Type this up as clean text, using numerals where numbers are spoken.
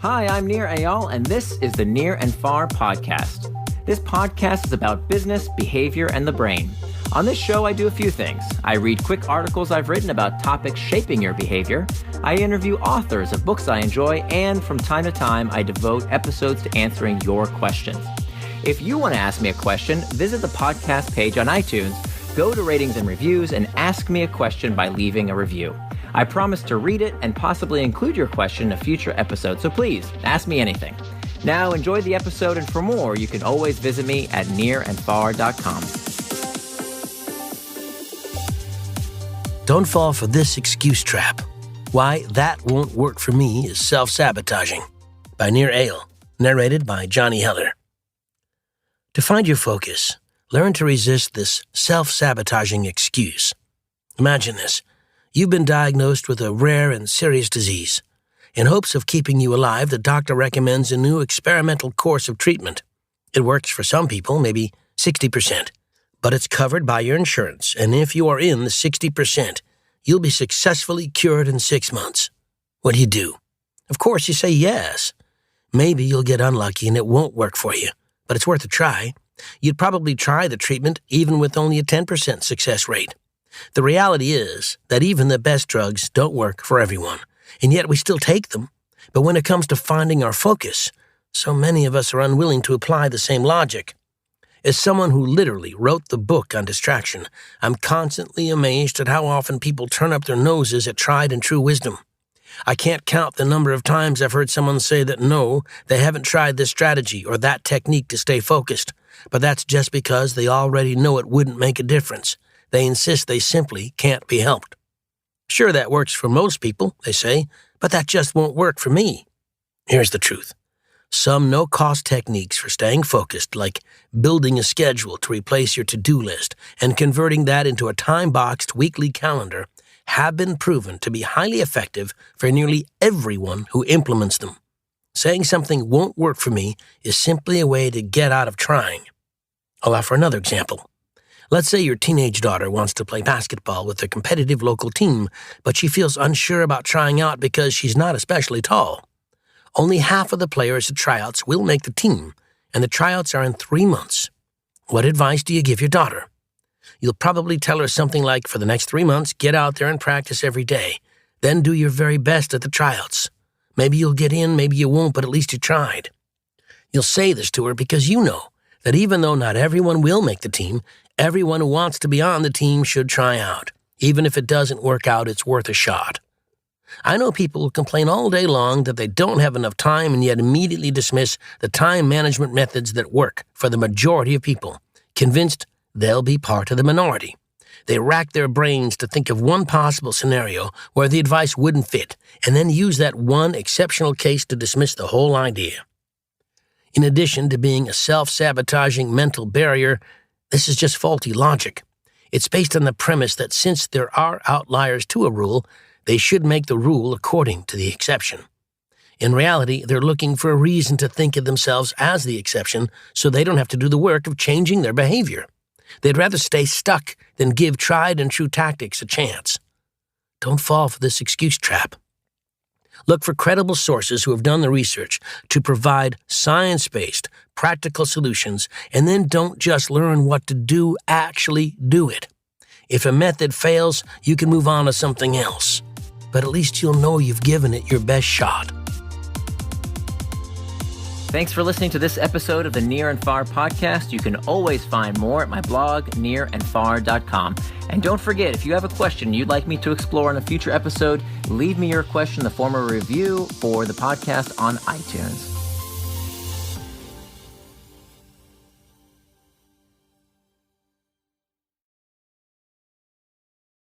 Hi, I'm Nir Eyal, and this is the Near and Far podcast. This podcast is about business, behavior, and the brain. On this show, I do a few things. I read quick articles I've written about topics shaping your behavior. I interview authors of books I enjoy, and from time to time, I devote episodes to answering your questions. If you want to ask me a question, visit the podcast page on iTunes, go to ratings and reviews, and ask me a question by leaving a review. I promise to read it and possibly include your question in a future episode, so please, ask me anything. Now, enjoy the episode, and for more, you can always visit me at nearandfar.com. Don't fall for this excuse trap. Why That Won't Work For Me is Self-Sabotaging by Nir Eyal, narrated by Johnny Heller. To find your focus, learn to resist this self-sabotaging excuse. Imagine this. You've been diagnosed with a rare and serious disease. In hopes of keeping you alive, the doctor recommends a new experimental course of treatment. It works for some people, maybe 60%. But it's covered by your insurance, and if you are in the 60%, you'll be successfully cured in 6 months. What do you do? Of course, you say yes. Maybe you'll get unlucky and it won't work for you, but it's worth a try. You'd probably try the treatment even with only a 10% success rate. The reality is that even the best drugs don't work for everyone, and yet we still take them. But when it comes to finding our focus, so many of us are unwilling to apply the same logic. As someone who literally wrote the book on distraction, I'm constantly amazed at how often people turn up their noses at tried and true wisdom. I can't count the number of times I've heard someone say that no, they haven't tried this strategy or that technique to stay focused, but that's just because they already know it wouldn't make a difference. They insist they simply can't be helped. Sure, that works for most people, they say, but that just won't work for me. Here's the truth. Some no-cost techniques for staying focused, like building a schedule to replace your to-do list and converting that into a time-boxed weekly calendar, have been proven to be highly effective for nearly everyone who implements them. Saying something won't work for me is simply a way to get out of trying. I'll offer another example. Let's say your teenage daughter wants to play basketball with a competitive local team, but she feels unsure about trying out because she's not especially tall. Only half of the players at tryouts will make the team, and the tryouts are in 3 months. What advice do you give your daughter? You'll probably tell her something like, for the next 3 months, get out there and practice every day. Then do your very best at the tryouts. Maybe you'll get in, maybe you won't, but at least you tried. You'll say this to her because you know that even though not everyone will make the team, everyone who wants to be on the team should try out. Even if it doesn't work out, it's worth a shot. I know people who complain all day long that they don't have enough time and yet immediately dismiss the time management methods that work for the majority of people, convinced they'll be part of the minority. They rack their brains to think of one possible scenario where the advice wouldn't fit, and then use that one exceptional case to dismiss the whole idea. In addition to being a self-sabotaging mental barrier, this is just faulty logic. It's based on the premise that since there are outliers to a rule, they should make the rule according to the exception. In reality, they're looking for a reason to think of themselves as the exception so they don't have to do the work of changing their behavior. They'd rather stay stuck than give tried and true tactics a chance. Don't fall for this excuse trap. Look for credible sources who have done the research to provide science-based, practical solutions, and then don't just learn what to do, actually do it. If a method fails, you can move on to something else. But at least you'll know you've given it your best shot. Thanks for listening to this episode of the Near and Far podcast. You can always find more at my blog, nearandfar.com. And don't forget, if you have a question you'd like me to explore in a future episode, leave me your question in the form of a review for the podcast on iTunes.